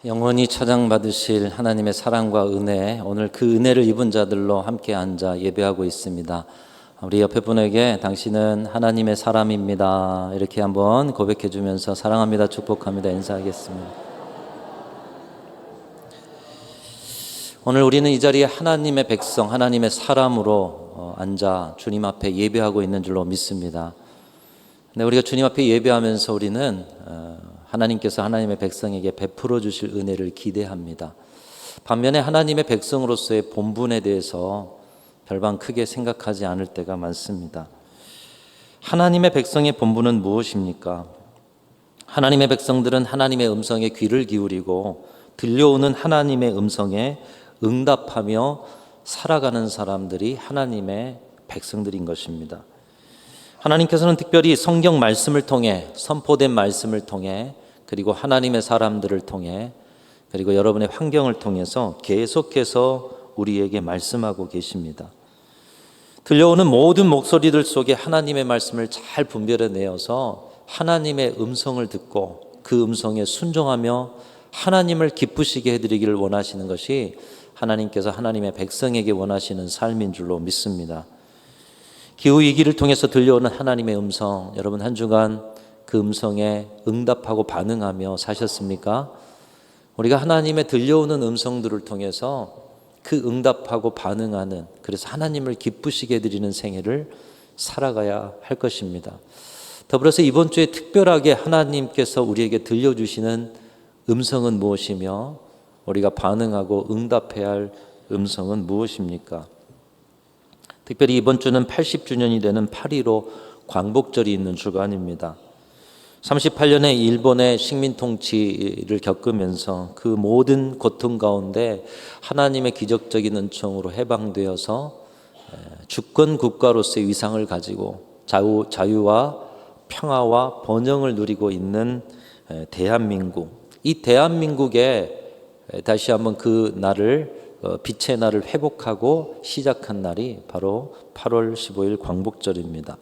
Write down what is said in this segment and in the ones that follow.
영원히 찬양받으실 하나님의 사랑과 은혜, 오늘 그 은혜를 입은 자들로 함께 앉아 예배하고 있습니다. 우리 옆에 분에게 당신은 하나님의 사람입니다 이렇게 한번 고백해 주면서 사랑합니다, 축복합니다 인사하겠습니다. 오늘 우리는 이 자리에 하나님의 백성, 하나님의 사람으로 앉아 주님 앞에 예배하고 있는 줄로 믿습니다. 근데 우리가 주님 앞에 예배하면서 우리는 하나님께서 하나님의 백성에게 베풀어 주실 은혜를 기대합니다. 반면에 하나님의 백성으로서의 본분에 대해서 별반 크게 생각하지 않을 때가 많습니다. 하나님의 백성의 본분은 무엇입니까? 하나님의 백성들은 하나님의 음성에 귀를 기울이고 들려오는 하나님의 음성에 응답하며 살아가는 사람들이 하나님의 백성들인 것입니다. 하나님께서는 특별히 성경 말씀을 통해, 선포된 말씀을 통해, 그리고 하나님의 사람들을 통해, 그리고 여러분의 환경을 통해서 계속해서 우리에게 말씀하고 계십니다. 들려오는 모든 목소리들 속에 하나님의 말씀을 잘 분별해내어서 하나님의 음성을 듣고 그 음성에 순종하며 하나님을 기쁘시게 해드리기를 원하시는 것이 하나님께서 하나님의 백성에게 원하시는 삶인 줄로 믿습니다. 기후위기를 통해서 들려오는 하나님의 음성, 여러분 한 주간 그 음성에 응답하고 반응하며 사셨습니까? 우리가 하나님의 들려오는 음성들을 통해서 그 응답하고 반응하는, 그래서 하나님을 기쁘시게 해드리는 생애를 살아가야 할 것입니다. 더불어서 이번 주에 특별하게 하나님께서 우리에게 들려주시는 음성은 무엇이며 우리가 반응하고 응답해야 할 음성은 무엇입니까? 특별히 이번 주는 80주년이 되는 8.15 광복절이 있는 주간입니다. 38년의 일본의 식민 통치를 겪으면서 그 모든 고통 가운데 하나님의 기적적인 은총으로 해방되어서 주권 국가로서의 위상을 가지고 자유와 평화와 번영을 누리고 있는 대한민국, 이 대한민국에 다시 한번 그 날을, 빛의 날을 회복하고 시작한 날이 바로 8월 15일 광복절입니다.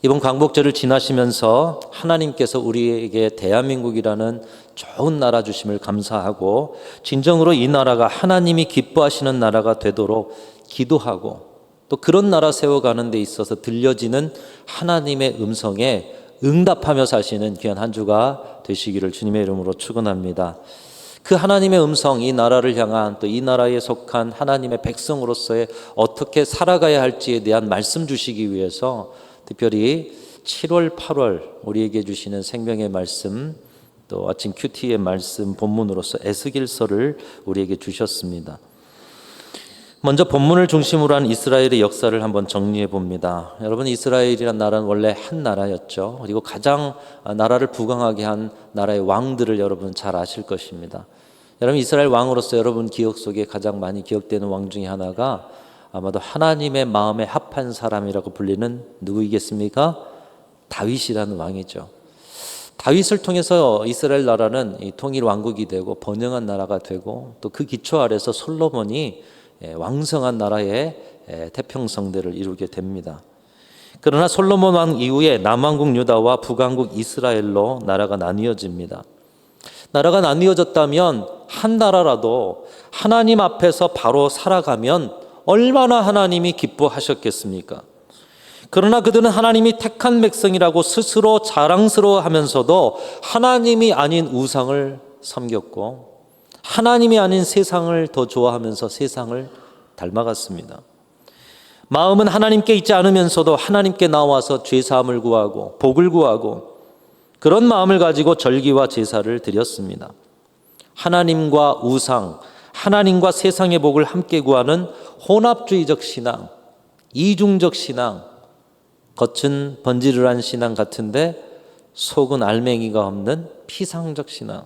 이번 광복절을 지나시면서 하나님께서 우리에게 대한민국이라는 좋은 나라 주심을 감사하고 진정으로 이 나라가 하나님이 기뻐하시는 나라가 되도록 기도하고 또 그런 나라 세워가는 데 있어서 들려지는 하나님의 음성에 응답하며 사시는 귀한 한 주가 되시기를 주님의 이름으로 축원합니다. 그 하나님의 음성, 이 나라를 향한, 또 이 나라에 속한 하나님의 백성으로서의 어떻게 살아가야 할지에 대한 말씀 주시기 위해서 특별히 7월, 8월 우리에게 주시는 생명의 말씀, 또 아침 큐티의 말씀 본문으로서 에스겔서를 우리에게 주셨습니다. 먼저 본문을 중심으로 한 이스라엘의 역사를 한번 정리해 봅니다. 여러분, 이스라엘이란 나라는 원래 한 나라였죠. 그리고 가장 나라를 부강하게 한 나라의 왕들을 여러분 잘 아실 것입니다. 여러분, 이스라엘 왕으로서 여러분 기억 속에 가장 많이 기억되는 왕 중에 하나가 아마도 하나님의 마음에 합한 사람이라고 불리는 누구이겠습니까? 다윗이라는 왕이죠. 다윗을 통해서 이스라엘 나라는 통일 왕국이 되고 번영한 나라가 되고 또 그 기초 아래서 솔로몬이 왕성한 나라의 태평성대를 이루게 됩니다. 그러나 솔로몬 왕 이후에 남왕국 유다와 북왕국 이스라엘로 나라가 나뉘어집니다. 나라가 나뉘어졌다면 한 나라라도 하나님 앞에서 바로 살아가면 얼마나 하나님이 기뻐하셨겠습니까? 그러나 그들은 하나님이 택한 백성이라고 스스로 자랑스러워하면서도 하나님이 아닌 우상을 섬겼고 하나님이 아닌 세상을 더 좋아하면서 세상을 닮아갔습니다. 마음은 하나님께 있지 않으면서도 하나님께 나와서 죄사함을 구하고 복을 구하고 그런 마음을 가지고 절기와 제사를 드렸습니다. 하나님과 우상, 하나님과 세상의 복을 함께 구하는 혼합주의적 신앙, 이중적 신앙, 겉은 번지르르한 신앙 같은데 속은 알맹이가 없는 피상적 신앙.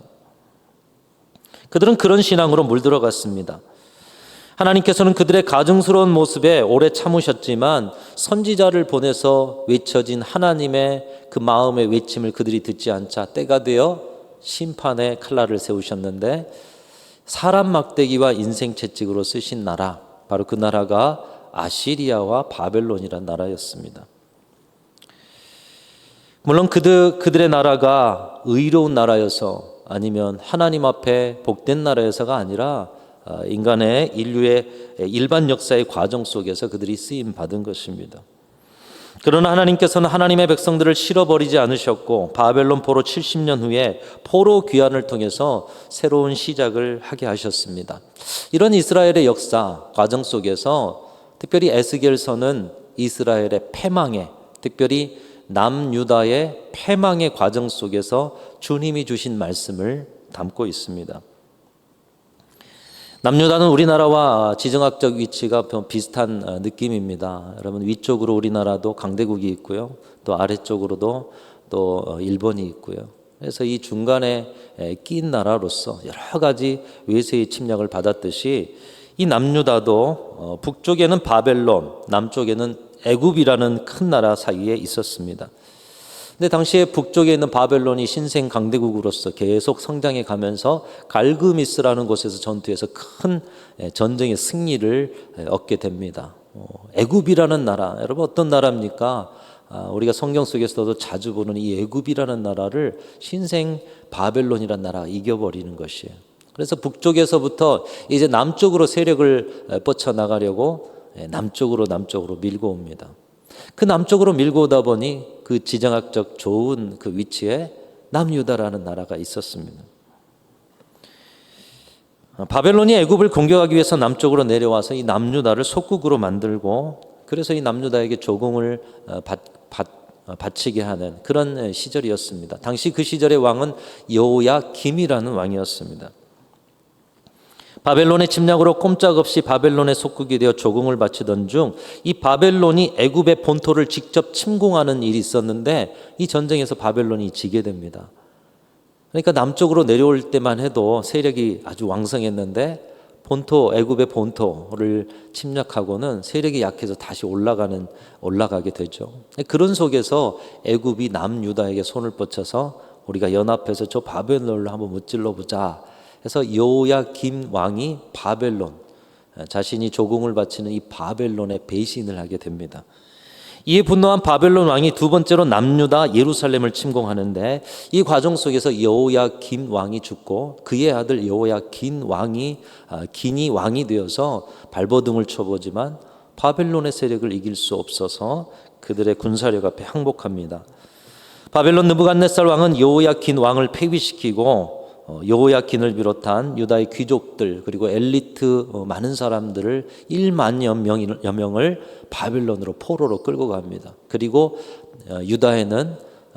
그들은 그런 신앙으로 물들어갔습니다. 하나님께서는 그들의 가증스러운 모습에 오래 참으셨지만 선지자를 보내서 외쳐진 하나님의 그 마음의 외침을 그들이 듣지 않자 때가 되어 심판의 칼날을 세우셨는데 사람 막대기와 인생 채찍으로 쓰신 나라, 바로 그 나라가 아시리아와 바벨론이란 나라였습니다. 물론 그들의 나라가 의로운 나라여서 아니면 하나님 앞에 복된 나라에서가 아니라 인간의 인류의 일반 역사의 과정 속에서 그들이 쓰임 받은 것입니다. 그러나 하나님께서는 하나님의 백성들을 실어버리지 않으셨고 바벨론 포로 70년 후에 포로 귀환을 통해서 새로운 시작을 하게 하셨습니다. 이런 이스라엘의 역사 과정 속에서 특별히 에스겔서는 이스라엘의 패망의, 특별히 남유다의 패망의 과정 속에서 주님이 주신 말씀을 담고 있습니다. 남유다는 우리나라와 지정학적 위치가 비슷한 느낌입니다. 여러분, 위쪽으로 우리나라도 강대국이 있고요, 또 아래쪽으로도 또 일본이 있고요. 그래서 이 중간에 낀 나라로서 여러 가지 외세의 침략을 받았듯이 이 남유다도 북쪽에는 바벨론, 남쪽에는 애굽이라는 큰 나라 사이에 있었습니다. 근데 당시에 북쪽에 있는 바벨론이 신생 강대국으로서 계속 성장해 가면서 갈그미스라는 곳에서 전투에서 큰 전쟁의 승리를 얻게 됩니다. 애굽이라는 나라, 여러분 어떤 나라입니까? 우리가 성경 속에서도 자주 보는 이 애굽이라는 나라를 신생 바벨론이라는 나라가 이겨버리는 것이에요. 그래서 북쪽에서부터 이제 남쪽으로 세력을 뻗쳐나가려고 남쪽으로 밀고 옵니다. 그 남쪽으로 밀고 오다 보니 그 지정학적 좋은 그 위치에 남유다라는 나라가 있었습니다. 바벨론이 애굽을 공격하기 위해서 남쪽으로 내려와서 이 남유다를 속국으로 만들고, 그래서 이 남유다에게 조공을 바치게 하는 그런 시절이었습니다. 당시 그 시절의 왕은 여호야김이라는 왕이었습니다. 바벨론의 침략으로 꼼짝없이 바벨론의 속국이 되어 조공을 바치던 중 이 바벨론이 애굽의 본토를 직접 침공하는 일이 있었는데, 이 전쟁에서 바벨론이 지게 됩니다. 그러니까 남쪽으로 내려올 때만 해도 세력이 아주 왕성했는데 애굽의 본토를 침략하고는 세력이 약해서 다시 올라가게 되죠. 그런 속에서 애굽이 남유다에게 손을 뻗쳐서 우리가 연합해서 저 바벨론을 한번 무찔러 보자 해서 여호야김 왕이 자신이 조공을 바치는 이 바벨론에 배신을 하게 됩니다. 이에 분노한 바벨론 왕이 두 번째로 남유다 예루살렘을 침공하는데, 이 과정 속에서 여호야김 왕이 죽고 그의 아들 여호야긴 긴이 왕이 되어서 발버둥을 쳐보지만 바벨론의 세력을 이길 수 없어서 그들의 군사력 앞에 항복합니다. 바벨론 느부갓네살 왕은 여호야긴 왕을 폐위시키고 여호야긴을 비롯한 유다의 귀족들 그리고 엘리트 많은 사람들을 1만여 명을 바벨론으로 포로로 끌고 갑니다. 그리고 유다에는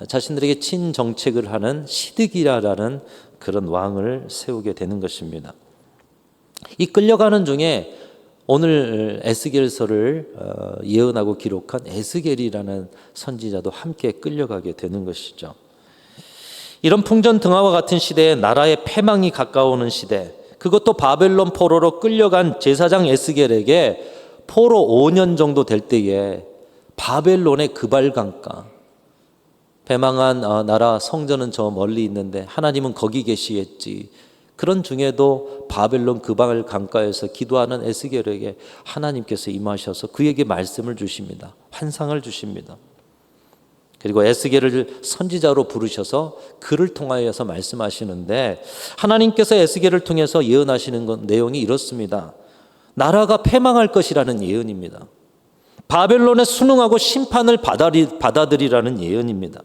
자신들에게 친정책을 하는 시드기야라는 그런 왕을 세우게 되는 것입니다. 이 끌려가는 중에 오늘 에스겔서를 예언하고 기록한 에스겔이라는 선지자도 함께 끌려가게 되는 것이죠. 이런 풍전등화와 같은 시대에 나라의 패망이 가까워오는 시대, 그것도 바벨론 포로로 끌려간 제사장 에스겔에게 포로 5년 정도 될 때에 바벨론의 그발강가, 패망한 나라 성전은 저 멀리 있는데 하나님은 거기 계시겠지, 그런 중에도 바벨론 그발강가에서 기도하는 에스겔에게 하나님께서 임하셔서 그에게 말씀을 주십니다. 환상을 주십니다. 그리고 에스겔을 선지자로 부르셔서 그를 통하여서 말씀하시는데, 하나님께서 에스겔을 통해서 예언하시는 내용이 이렇습니다. 나라가 패망할 것이라는 예언입니다. 바벨론에 순응하고 심판을 받아들이라는 예언입니다.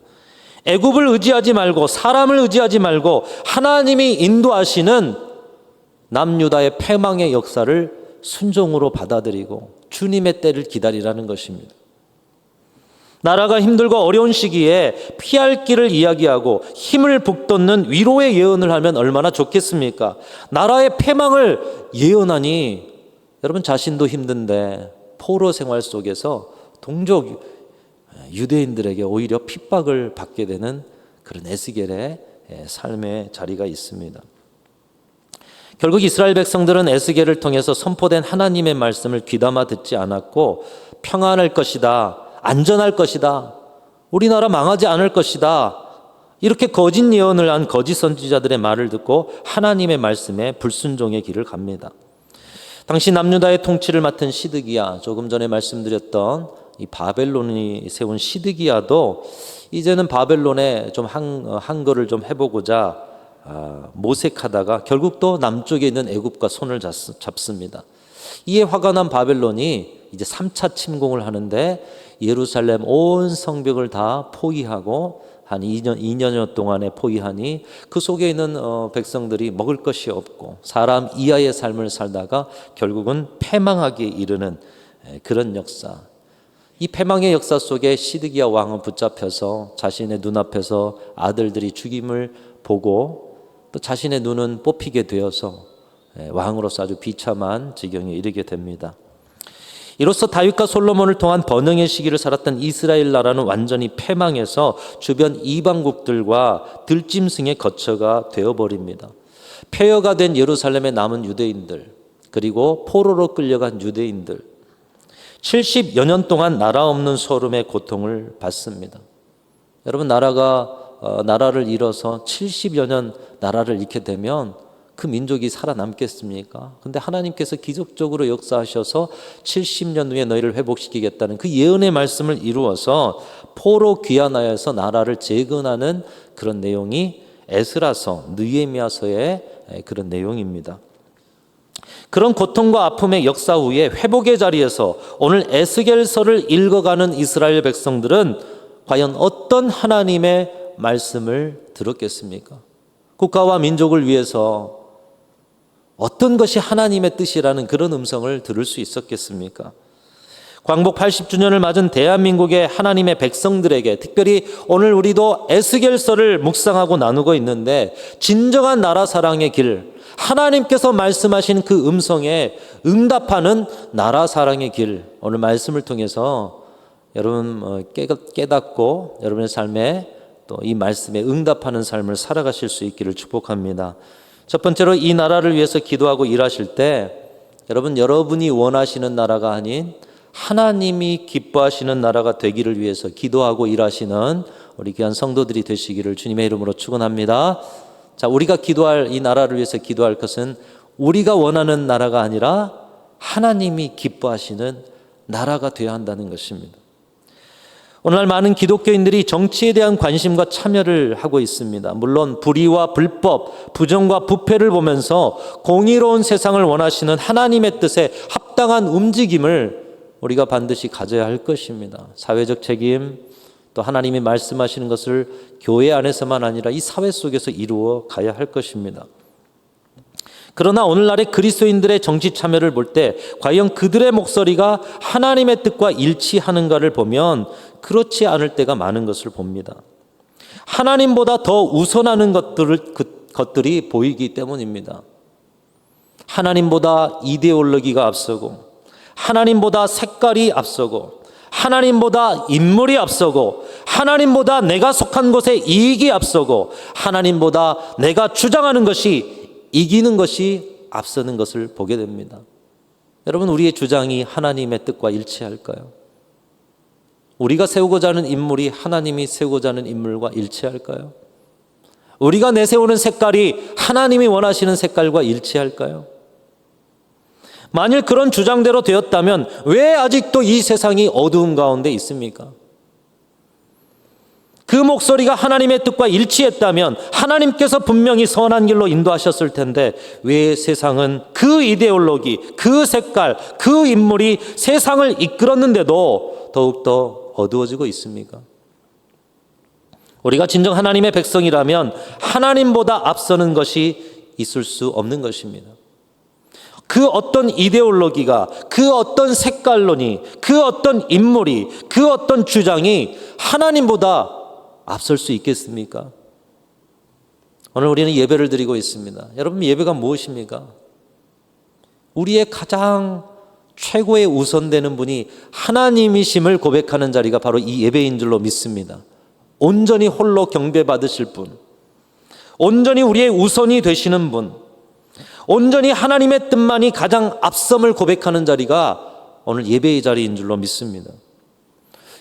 애굽을 의지하지 말고 사람을 의지하지 말고 하나님이 인도하시는 남유다의 패망의 역사를 순종으로 받아들이고 주님의 때를 기다리라는 것입니다. 나라가 힘들고 어려운 시기에 피할 길을 이야기하고 힘을 북돋는 위로의 예언을 하면 얼마나 좋겠습니까? 나라의 패망을 예언하니 여러분 자신도 힘든데 포로 생활 속에서 동족 유대인들에게 오히려 핍박을 받게 되는 그런 에스겔의 삶의 자리가 있습니다. 결국 이스라엘 백성들은 에스겔을 통해서 선포된 하나님의 말씀을 귀담아 듣지 않았고, 평안할 것이다, 안전할 것이다, 우리나라 망하지 않을 것이다, 이렇게 거짓 예언을 한 거짓 선지자들의 말을 듣고 하나님의 말씀에 불순종의 길을 갑니다. 당시 남유다의 통치를 맡은 시드기야, 조금 전에 말씀드렸던 이 바벨론이 세운 시드기야도 이제는 바벨론에 좀 항거를 좀 해보고자 모색하다가 결국 또 남쪽에 있는 애굽과 손을 잡습니다. 이에 화가 난 바벨론이 이제 3차 침공을 하는데 예루살렘 온 성벽을 다 포위하고 한 2년여 동안에 포위하니 그 속에 있는 백성들이 먹을 것이 없고 사람 이하의 삶을 살다가 결국은 패망하기에 이르는 그런 역사. 이 패망의 역사 속에 시드기야 왕은 붙잡혀서 자신의 눈앞에서 아들들이 죽임을 보고 또 자신의 눈은 뽑히게 되어서 왕으로서 아주 비참한 지경에 이르게 됩니다. 이로써 다윗과 솔로몬을 통한 번영의 시기를 살았던 이스라엘 나라는 완전히 패망해서 주변 이방국들과 들짐승의 거처가 되어버립니다. 폐허가 된 예루살렘에 남은 유대인들, 그리고 포로로 끌려간 유대인들, 70여 년 동안 나라 없는 소름의 고통을 받습니다. 여러분, 나라를 잃어서 70여 년 나라를 잃게 되면 그 민족이 살아남겠습니까? 근데 하나님께서 기적적으로 역사하셔서 70년 후에 너희를 회복시키겠다는 그 예언의 말씀을 이루어서 포로 귀환하여서 나라를 재건하는 그런 내용이 에스라서, 느헤미야서의 그런 내용입니다. 그런 고통과 아픔의 역사 후에 회복의 자리에서 오늘 에스겔서를 읽어가는 이스라엘 백성들은 과연 어떤 하나님의 말씀을 들었겠습니까? 국가와 민족을 위해서 어떤 것이 하나님의 뜻이라는 그런 음성을 들을 수 있었겠습니까? 광복 80주년을 맞은 대한민국의 하나님의 백성들에게, 특별히 오늘 우리도 에스겔서를 묵상하고 나누고 있는데, 진정한 나라 사랑의 길, 하나님께서 말씀하신 그 음성에 응답하는 나라 사랑의 길, 오늘 말씀을 통해서 여러분 깨닫고 여러분의 삶에 또 이 말씀에 응답하는 삶을 살아가실 수 있기를 축복합니다. 첫 번째로, 이 나라를 위해서 기도하고 일하실 때 여러분이 원하시는 나라가 아닌 하나님이 기뻐하시는 나라가 되기를 위해서 기도하고 일하시는 우리 귀한 성도들이 되시기를 주님의 이름으로 축원합니다. 자, 우리가 기도할, 이 나라를 위해서 기도할 것은 우리가 원하는 나라가 아니라 하나님이 기뻐하시는 나라가 되어야 한다는 것입니다. 오늘날 많은 기독교인들이 정치에 대한 관심과 참여를 하고 있습니다. 물론 불의와 불법, 부정과 부패를 보면서 공의로운 세상을 원하시는 하나님의 뜻에 합당한 움직임을 우리가 반드시 가져야 할 것입니다. 사회적 책임, 또 하나님이 말씀하시는 것을 교회 안에서만 아니라 이 사회 속에서 이루어 가야 할 것입니다. 그러나 오늘날의 그리스도인들의 정치 참여를 볼 때 과연 그들의 목소리가 하나님의 뜻과 일치하는가를 보면 그렇지 않을 때가 많은 것을 봅니다. 하나님보다 더 우선하는 것들이 보이기 때문입니다. 하나님보다 이데올로기가 앞서고, 하나님보다 색깔이 앞서고, 하나님보다 인물이 앞서고, 하나님보다 내가 속한 곳에 이익이 앞서고, 하나님보다 내가 주장하는 것이 이기는 것이 앞서는 것을 보게 됩니다. 여러분, 우리의 주장이 하나님의 뜻과 일치할까요? 우리가 세우고자 하는 인물이 하나님이 세우고자 하는 인물과 일치할까요? 우리가 내세우는 색깔이 하나님이 원하시는 색깔과 일치할까요? 만일 그런 주장대로 되었다면 왜 아직도 이 세상이 어두운 가운데 있습니까? 그 목소리가 하나님의 뜻과 일치했다면 하나님께서 분명히 선한 길로 인도하셨을 텐데 왜 세상은 그 이데올로기, 그 색깔, 그 인물이 세상을 이끌었는데도 더욱더 어두워지고 있습니까? 우리가 진정 하나님의 백성이라면 하나님보다 앞서는 것이 있을 수 없는 것입니다. 그 어떤 이데올로기가, 그 어떤 색깔론이, 그 어떤 인물이, 그 어떤 주장이 하나님보다 앞설 수 있겠습니까? 오늘 우리는 예배를 드리고 있습니다. 여러분, 예배가 무엇입니까? 우리의 가장 최고의 우선되는 분이 하나님이심을 고백하는 자리가 바로 이 예배인 줄로 믿습니다. 온전히 홀로 경배받으실 분, 온전히 우리의 우선이 되시는 분, 온전히 하나님의 뜻만이 가장 앞섬을 고백하는 자리가 오늘 예배의 자리인 줄로 믿습니다.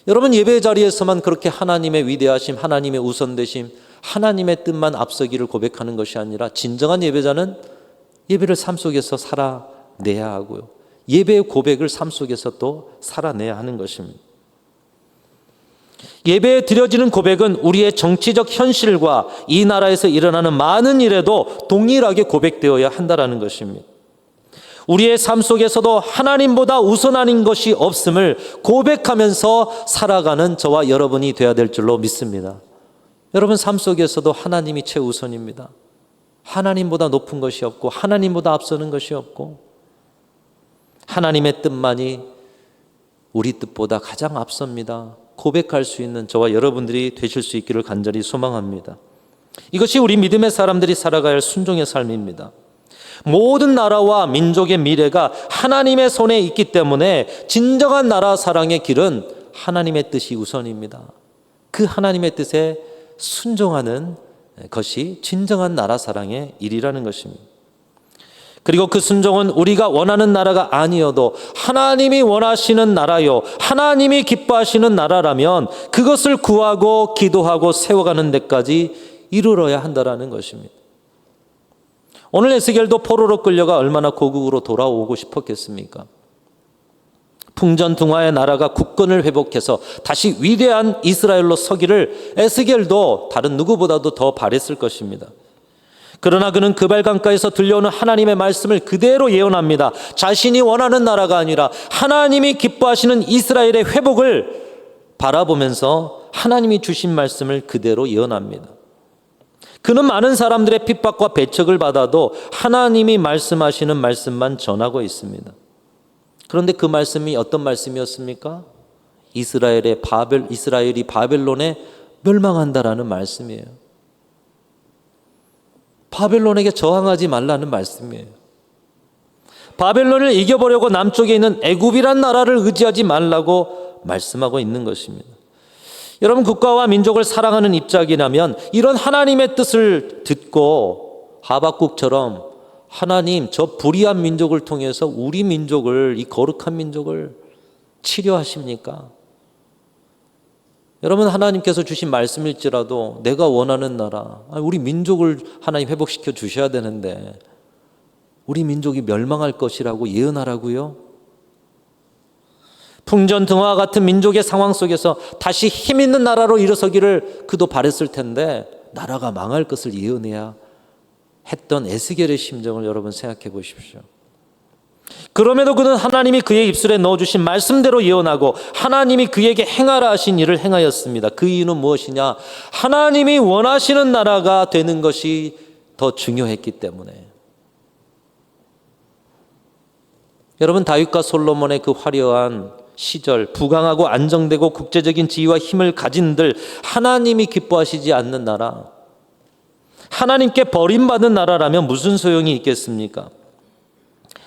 여러분, 예배의 자리에서만 그렇게 하나님의 위대하심, 하나님의 우선되심, 하나님의 뜻만 앞서기를 고백하는 것이 아니라 진정한 예배자는 예배를 삶 속에서 살아내야 하고요, 예배의 고백을 삶 속에서 또 살아내야 하는 것입니다. 예배에 드려지는 고백은 우리의 정치적 현실과 이 나라에서 일어나는 많은 일에도 동일하게 고백되어야 한다는 것입니다. 우리의 삶 속에서도 하나님보다 우선하는 것이 없음을 고백하면서 살아가는 저와 여러분이 되어야 될 줄로 믿습니다. 여러분 삶 속에서도 하나님이 최우선입니다. 하나님보다 높은 것이 없고 하나님보다 앞서는 것이 없고 하나님의 뜻만이 우리 뜻보다 가장 앞섭니다. 고백할 수 있는 저와 여러분들이 되실 수 있기를 간절히 소망합니다. 이것이 우리 믿음의 사람들이 살아가야 할 순종의 삶입니다. 모든 나라와 민족의 미래가 하나님의 손에 있기 때문에 진정한 나라 사랑의 길은 하나님의 뜻이 우선입니다. 그 하나님의 뜻에 순종하는 것이 진정한 나라 사랑의 일이라는 것입니다. 그리고 그 순종은 우리가 원하는 나라가 아니어도 하나님이 원하시는 나라요, 하나님이 기뻐하시는 나라라면 그것을 구하고 기도하고 세워가는 데까지 이르러야 한다는 것입니다. 오늘 에스겔도 포로로 끌려가 얼마나 고국으로 돌아오고 싶었겠습니까? 풍전등화의 나라가 국권을 회복해서 다시 위대한 이스라엘로 서기를 에스겔도 다른 누구보다도 더 바랬을 것입니다. 그러나 그는 그발강가에서 들려오는 하나님의 말씀을 그대로 예언합니다. 자신이 원하는 나라가 아니라 하나님이 기뻐하시는 이스라엘의 회복을 바라보면서 하나님이 주신 말씀을 그대로 예언합니다. 그는 많은 사람들의 핍박과 배척을 받아도 하나님이 말씀하시는 말씀만 전하고 있습니다. 그런데 그 말씀이 어떤 말씀이었습니까? 이스라엘이 바벨론에 멸망한다라는 말씀이에요. 바벨론에게 저항하지 말라는 말씀이에요. 바벨론을 이겨보려고 남쪽에 있는 애굽이란 나라를 의지하지 말라고 말씀하고 있는 것입니다. 여러분 국가와 민족을 사랑하는 입장이라면 이런 하나님의 뜻을 듣고 하박국처럼 하나님 저 불의한 민족을 통해서 우리 민족을 이 거룩한 민족을 치료하십니까? 여러분 하나님께서 주신 말씀일지라도 내가 원하는 나라 우리 민족을 하나님 회복시켜 주셔야 되는데 우리 민족이 멸망할 것이라고 예언하라고요? 풍전등화와 같은 민족의 상황 속에서 다시 힘 있는 나라로 일어서기를 그도 바랬을 텐데 나라가 망할 것을 예언해야 했던 에스겔의 심정을 여러분 생각해 보십시오. 그럼에도 그는 하나님이 그의 입술에 넣어주신 말씀대로 예언하고 하나님이 그에게 행하라 하신 일을 행하였습니다. 그 이유는 무엇이냐? 하나님이 원하시는 나라가 되는 것이 더 중요했기 때문에. 여러분 다윗과 솔로몬의 그 화려한 시절, 부강하고 안정되고 국제적인 지위와 힘을 가진들 하나님이 기뻐하시지 않는 나라, 하나님께 버림받은 나라라면 무슨 소용이 있겠습니까?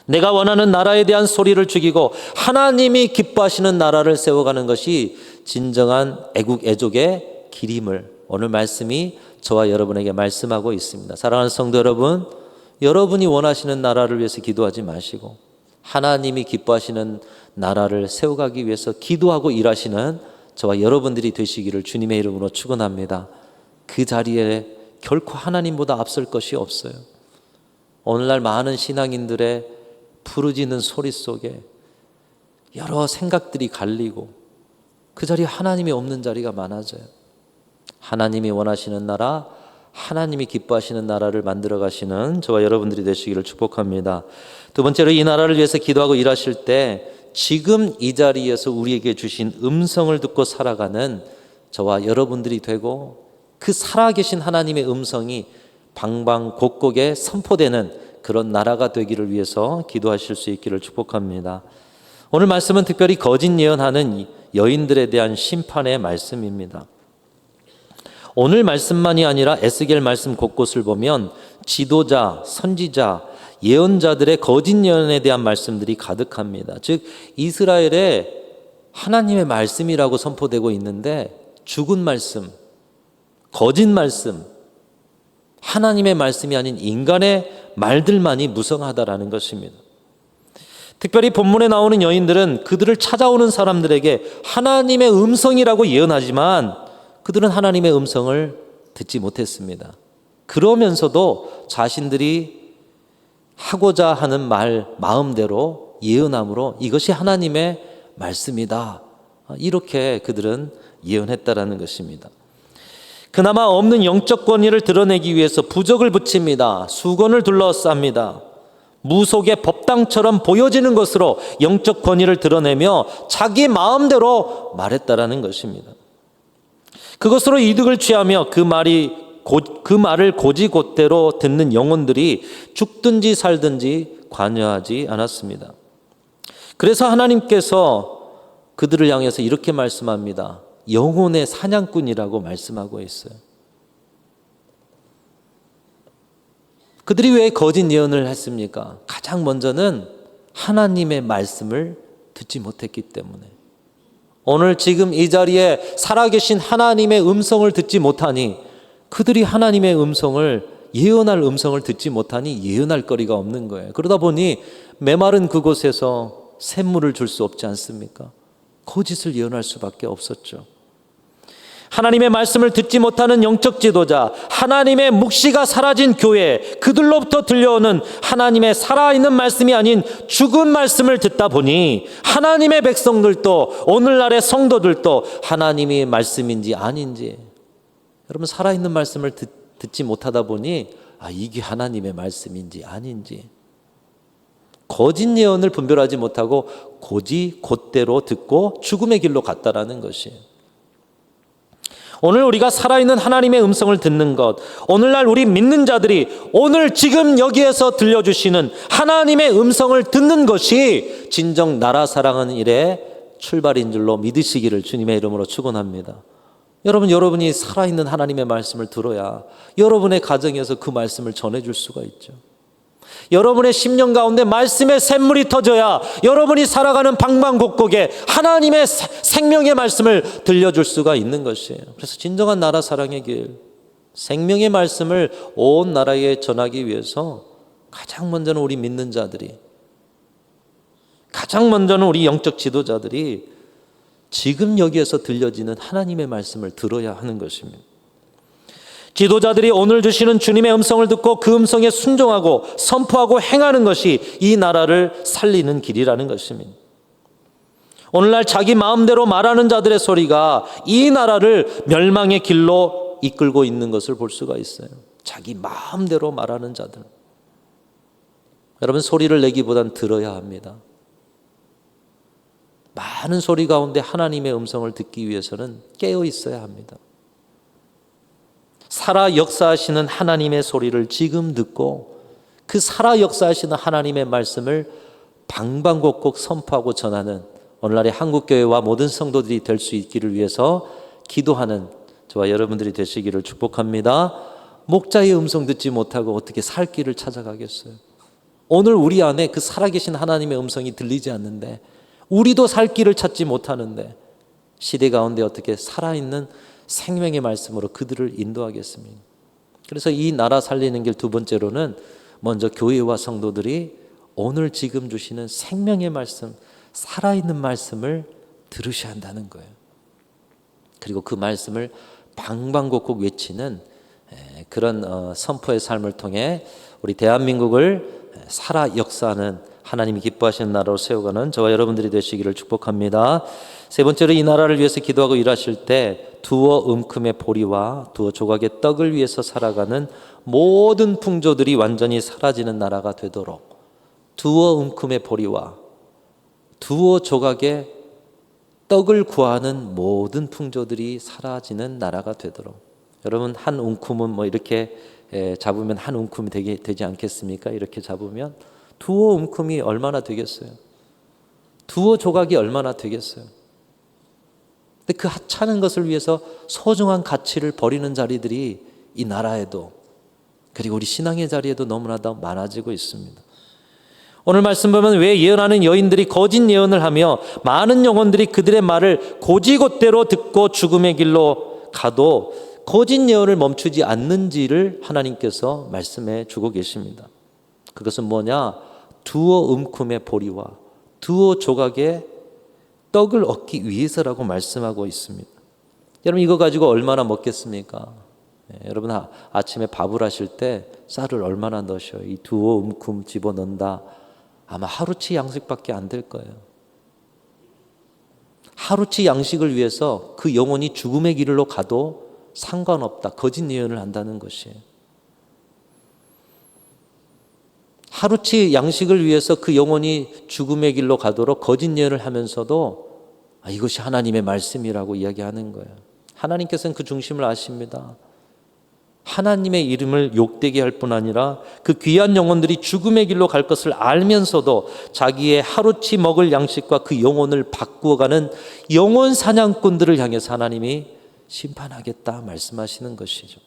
내가 원하는 나라에 대한 소리를 죽이고 하나님이 기뻐하시는 나라를 세워가는 것이 진정한 애국 애족의 길임을 오늘 말씀이 저와 여러분에게 말씀하고 있습니다. 사랑하는 성도 여러분, 여러분이 원하시는 나라를 위해서 기도하지 마시고 하나님이 기뻐하시는 나라를 세워가기 위해서 기도하고 일하시는 저와 여러분들이 되시기를 주님의 이름으로 축원합니다. 그 자리에 결코 하나님보다 앞설 것이 없어요. 오늘날 많은 신앙인들의 부르짖는 소리 속에 여러 생각들이 갈리고 그 자리에 하나님이 없는 자리가 많아져요. 하나님이 원하시는 나라, 하나님이 기뻐하시는 나라를 만들어 가시는 저와 여러분들이 되시기를 축복합니다. 두 번째로 이 나라를 위해서 기도하고 일하실 때 지금 이 자리에서 우리에게 주신 음성을 듣고 살아가는 저와 여러분들이 되고 그 살아계신 하나님의 음성이 방방곡곡에 선포되는 그런 나라가 되기를 위해서 기도하실 수 있기를 축복합니다. 오늘 말씀은 특별히 거짓 예언하는 여인들에 대한 심판의 말씀입니다. 오늘 말씀만이 아니라 에스겔 말씀 곳곳을 보면 지도자, 선지자, 예언자들의 거짓 예언에 대한 말씀들이 가득합니다. 즉 이스라엘에 하나님의 말씀이라고 선포되고 있는데 죽은 말씀, 거짓 말씀, 하나님의 말씀이 아닌 인간의 말들만이 무성하다라는 것입니다. 특별히 본문에 나오는 여인들은 그들을 찾아오는 사람들에게 하나님의 음성이라고 예언하지만 그들은 하나님의 음성을 듣지 못했습니다. 그러면서도 자신들이 하고자 하는 말 마음대로 예언함으로 이것이 하나님의 말씀이다. 이렇게 그들은 예언했다라는 것입니다. 그나마 없는 영적 권위를 드러내기 위해서 부적을 붙입니다. 수건을 둘러쌉니다. 무속의 법당처럼 보여지는 것으로 영적 권위를 드러내며 자기 마음대로 말했다라는 것입니다. 그것으로 이득을 취하며 그 말을 고지곧대로 듣는 영혼들이 죽든지 살든지 관여하지 않았습니다. 그래서 하나님께서 그들을 향해서 이렇게 말씀합니다. 영혼의 사냥꾼이라고 말씀하고 있어요. 그들이 왜 거짓 예언을 했습니까? 가장 먼저는 하나님의 말씀을 듣지 못했기 때문에. 오늘 지금 이 자리에 살아계신 하나님의 음성을 듣지 못하니, 그들이 하나님의 음성을, 예언할 음성을 듣지 못하니 예언할 거리가 없는 거예요. 그러다 보니 메마른 그곳에서 샘물을 줄 수 없지 않습니까? 거짓을 예언할 수밖에 없었죠. 하나님의 말씀을 듣지 못하는 영적 지도자, 하나님의 묵시가 사라진 교회, 그들로부터 들려오는 하나님의 살아있는 말씀이 아닌 죽은 말씀을 듣다 보니 하나님의 백성들도, 오늘날의 성도들도 하나님의 말씀인지 아닌지, 여러분, 살아있는 말씀을 듣지 못하다 보니 이게 하나님의 말씀인지 아닌지, 거짓 예언을 분별하지 못하고 곧대로 듣고 죽음의 길로 갔다라는 것이에요. 오늘 우리가 살아있는 하나님의 음성을 듣는 것, 오늘날 우리 믿는 자들이 오늘 지금 여기에서 들려주시는 하나님의 음성을 듣는 것이 진정 나라 사랑하는 일의 출발인 줄로 믿으시기를 주님의 이름으로 축원합니다. 여러분이 살아있는 하나님의 말씀을 들어야 여러분의 가정에서 그 말씀을 전해줄 수가 있죠. 여러분의 심령 가운데 말씀의 샘물이 터져야 여러분이 살아가는 방방곡곡에 하나님의 생명의 말씀을 들려줄 수가 있는 것이에요. 그래서 진정한 나라 사랑의 길, 생명의 말씀을 온 나라에 전하기 위해서 가장 먼저는 우리 믿는 자들이, 가장 먼저는 우리 영적 지도자들이 지금 여기에서 들려지는 하나님의 말씀을 들어야 하는 것입니다. 지도자들이 오늘 주시는 주님의 음성을 듣고 그 음성에 순종하고 선포하고 행하는 것이 이 나라를 살리는 길이라는 것입니다. 오늘날 자기 마음대로 말하는 자들의 소리가 이 나라를 멸망의 길로 이끌고 있는 것을 볼 수가 있어요. 자기 마음대로 말하는 자들. 여러분, 소리를 내기보단 들어야 합니다. 많은 소리 가운데 하나님의 음성을 듣기 위해서는 깨어 있어야 합니다. 살아 역사하시는 하나님의 소리를 지금 듣고 그 살아 역사하시는 하나님의 말씀을 방방곡곡 선포하고 전하는 오늘날의 한국교회와 모든 성도들이 될 수 있기를 위해서 기도하는 저와 여러분들이 되시기를 축복합니다. 목자의 음성 듣지 못하고 어떻게 살 길을 찾아가겠어요? 오늘 우리 안에 그 살아계신 하나님의 음성이 들리지 않는데, 우리도 살 길을 찾지 못하는데 시대 가운데 어떻게 살아있는 생명의 말씀으로 그들을 인도하겠습니까? 그래서 이 나라 살리는 길 두 번째로는 먼저 교회와 성도들이 오늘 지금 주시는 생명의 말씀, 살아있는 말씀을 들으셔야 한다는 거예요. 그리고 그 말씀을 방방곡곡 외치는 그런 선포의 삶을 통해 우리 대한민국을 살아 역사하는 하나님이 기뻐하시는 나라로 세워가는 저와 여러분들이 되시기를 축복합니다. 세 번째로 이 나라를 위해서 기도하고 일하실 때 두어 음큼의 보리와 두어 조각의 떡을 위해서 살아가는 모든 풍조들이 완전히 사라지는 나라가 되도록, 두어 음큼의 보리와 두어 조각의 떡을 구하는 모든 풍조들이 사라지는 나라가 되도록. 여러분, 한 웅큼은 이렇게 잡으면 한 웅큼이 되지 않겠습니까? 이렇게 잡으면 두어 웅큼이 얼마나 되겠어요? 두어 조각이 얼마나 되겠어요? 근데 그 하찮은 것을 위해서 소중한 가치를 버리는 자리들이 이 나라에도, 그리고 우리 신앙의 자리에도 너무나 더 많아지고 있습니다. 오늘 말씀 보면 왜 예언하는 여인들이 거짓 예언을 하며 많은 영혼들이 그들의 말을 곧이곧대로 듣고 죽음의 길로 가도 거짓 예언을 멈추지 않는지를 하나님께서 말씀해 주고 계십니다. 그것은 뭐냐? 두어 음큼의 보리와 두어 조각의 떡을 얻기 위해서라고 말씀하고 있습니다. 여러분, 이거 가지고 얼마나 먹겠습니까? 여러분, 아침에 밥을 하실 때 쌀을 얼마나 넣으셔요? 이 두어 음큼 집어넣는다. 아마 하루치 양식밖에 안 될 거예요. 하루치 양식을 위해서 그 영혼이 죽음의 길로 가도 상관없다. 거짓 예언을 한다는 것이에요. 하루치 양식을 위해서 그 영혼이 죽음의 길로 가도록 거짓 예언을 하면서도 이것이 하나님의 말씀이라고 이야기하는 거예요. 하나님께서는 그 중심을 아십니다. 하나님의 이름을 욕되게 할 뿐 아니라 그 귀한 영혼들이 죽음의 길로 갈 것을 알면서도 자기의 하루치 먹을 양식과 그 영혼을 바꾸어가는 영혼 사냥꾼들을 향해서 하나님이 심판하겠다 말씀하시는 것이죠.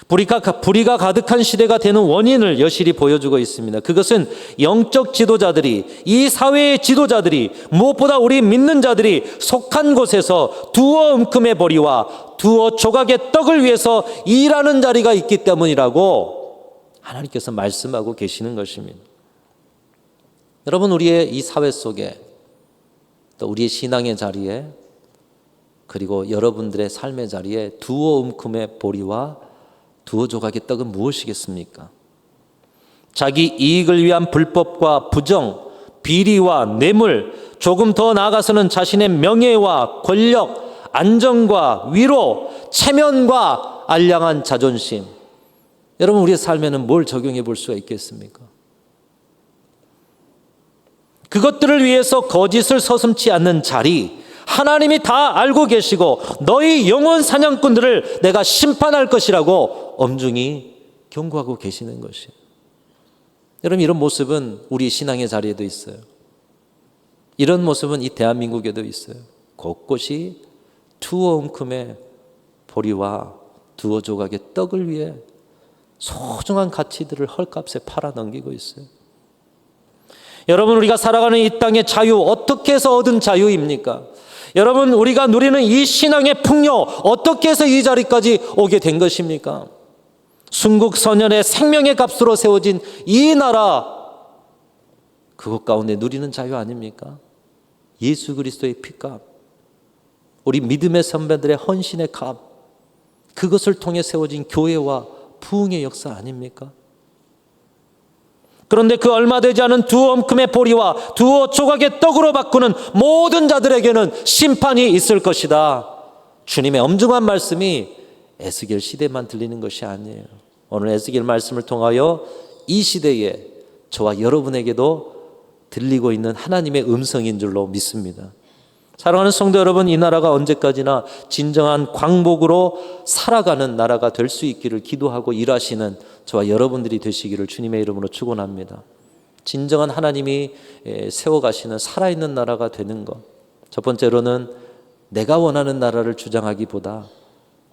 불의가 가득한 시대가 되는 원인을 여실히 보여주고 있습니다. 그것은 영적 지도자들이, 이 사회의 지도자들이, 무엇보다 우리 믿는 자들이 속한 곳에서 두어 움큼의 보리와 두어 조각의 떡을 위해서 일하는 자리가 있기 때문이라고 하나님께서 말씀하고 계시는 것입니다. 여러분, 우리의 이 사회 속에, 또 우리의 신앙의 자리에, 그리고 여러분들의 삶의 자리에 두어 움큼의 보리와 두어 조각의 떡은 무엇이겠습니까? 자기 이익을 위한 불법과 부정, 비리와 뇌물, 조금 더 나아가서는 자신의 명예와 권력, 안정과 위로, 체면과 알량한 자존심. 여러분, 우리의 삶에는 뭘 적용해 볼 수가 있겠습니까? 그것들을 위해서 거짓을 서슴지 않는 자리, 하나님이 다 알고 계시고 너희 영혼 사냥꾼들을 내가 심판할 것이라고 엄중히 경고하고 계시는 것이에요. 여러분, 이런 모습은 우리 신앙의 자리에도 있어요. 이런 모습은 이 대한민국에도 있어요. 곳곳이 두어 움큼의 보리와 두어 조각의 떡을 위해 소중한 가치들을 헐값에 팔아넘기고 있어요. 여러분, 우리가 살아가는 이 땅의 자유, 어떻게 해서 얻은 자유입니까? 여러분, 우리가 누리는 이 신앙의 풍요, 어떻게 해서 이 자리까지 오게 된 것입니까? 순국 선열의 생명의 값으로 세워진 이 나라, 그것 가운데 누리는 자유 아닙니까? 예수 그리스도의 피값, 우리 믿음의 선배들의 헌신의 값, 그것을 통해 세워진 교회와 부흥의 역사 아닙니까? 그런데 그 얼마 되지 않은 두어 움큼의 보리와 두어 조각의 떡으로 바꾸는 모든 자들에게는 심판이 있을 것이다. 주님의 엄중한 말씀이 에스겔 시대만 들리는 것이 아니에요. 오늘 에스겔 말씀을 통하여 이 시대에 저와 여러분에게도 들리고 있는 하나님의 음성인 줄로 믿습니다. 사랑하는 성도 여러분, 이 나라가 언제까지나 진정한 광복으로 살아가는 나라가 될 수 있기를 기도하고 일하시는 저와 여러분들이 되시기를 주님의 이름으로 축원합니다. 진정한 하나님이 세워가시는 살아있는 나라가 되는 것, 첫 번째로는 내가 원하는 나라를 주장하기보다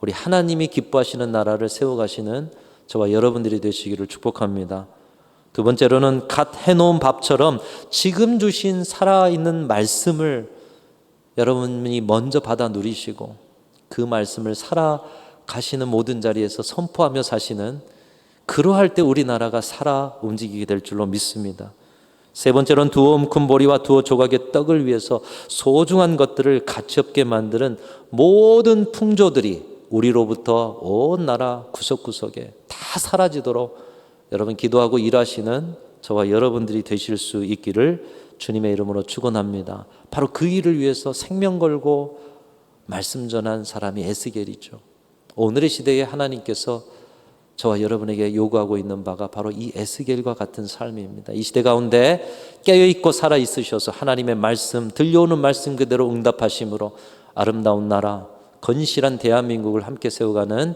우리 하나님이 기뻐하시는 나라를 세워가시는 저와 여러분들이 되시기를 축복합니다. 두 번째로는 갓 해놓은 밥처럼 지금 주신 살아있는 말씀을 여러분이 먼저 받아 누리시고 그 말씀을 살아가시는 모든 자리에서 선포하며 사시는, 그러할 때 우리나라가 살아 움직이게 될 줄로 믿습니다. 세 번째로는 두어 움큼 보리와 두어 조각의 떡을 위해서 소중한 것들을 가치없게 만드는 모든 풍조들이 우리로부터 온 나라 구석구석에 다 사라지도록 여러분 기도하고 일하시는 저와 여러분들이 되실 수 있기를 주님의 이름으로 축원합니다. 바로 그 일을 위해서 생명 걸고 말씀 전한 사람이 에스겔이죠. 오늘의 시대에 하나님께서 저와 여러분에게 요구하고 있는 바가 바로 이 에스겔과 같은 삶입니다. 이 시대 가운데 깨어있고 살아있으셔서 하나님의 말씀, 들려오는 말씀 그대로 응답하심으로 아름다운 나라, 건실한 대한민국을 함께 세워가는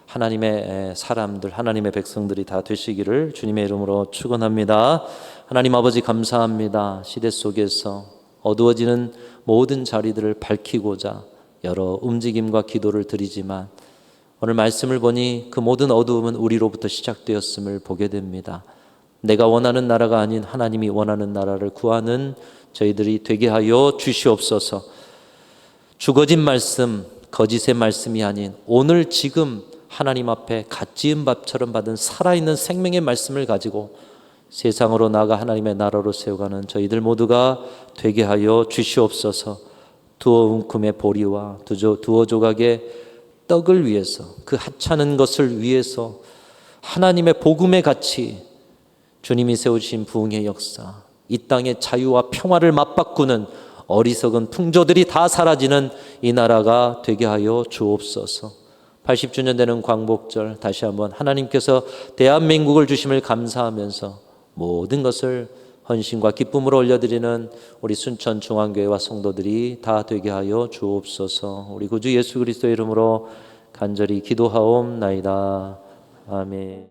하나님의 사람들, 하나님의 백성들이 다 되시기를 주님의 이름으로 축원합니다. 하나님 아버지 감사합니다. 시대 속에서 어두워지는 모든 자리들을 밝히고자 여러 움직임과 기도를 드리지만 오늘 말씀을 보니 그 모든 어두움은 우리로부터 시작되었음을 보게 됩니다. 내가 원하는 나라가 아닌 하나님이 원하는 나라를 구하는 저희들이 되게 하여 주시옵소서. 죽어진 말씀, 거짓의 말씀이 아닌 오늘 지금 하나님 앞에 갓 지은 밥처럼 받은 살아있는 생명의 말씀을 가지고 세상으로 나아가 하나님의 나라로 세워가는 저희들 모두가 되게 하여 주시옵소서. 두어 움큼의 보리와 두어 조각의 떡을 위해서, 그 하찮은 것을 위해서 하나님의 복음의 가치, 주님이 세우신 부흥의 역사, 이 땅의 자유와 평화를 맞바꾸는 어리석은 풍조들이 다 사라지는 이 나라가 되게 하여 주옵소서. 80주년 되는 광복절 다시 한번 하나님께서 대한민국을 주심을 감사하면서 모든 것을 헌신과 기쁨으로 올려드리는 우리 순천중앙교회와 성도들이 다 되게 하여 주옵소서. 우리 구주 예수 그리스도의 이름으로 간절히 기도하옵나이다. 아멘.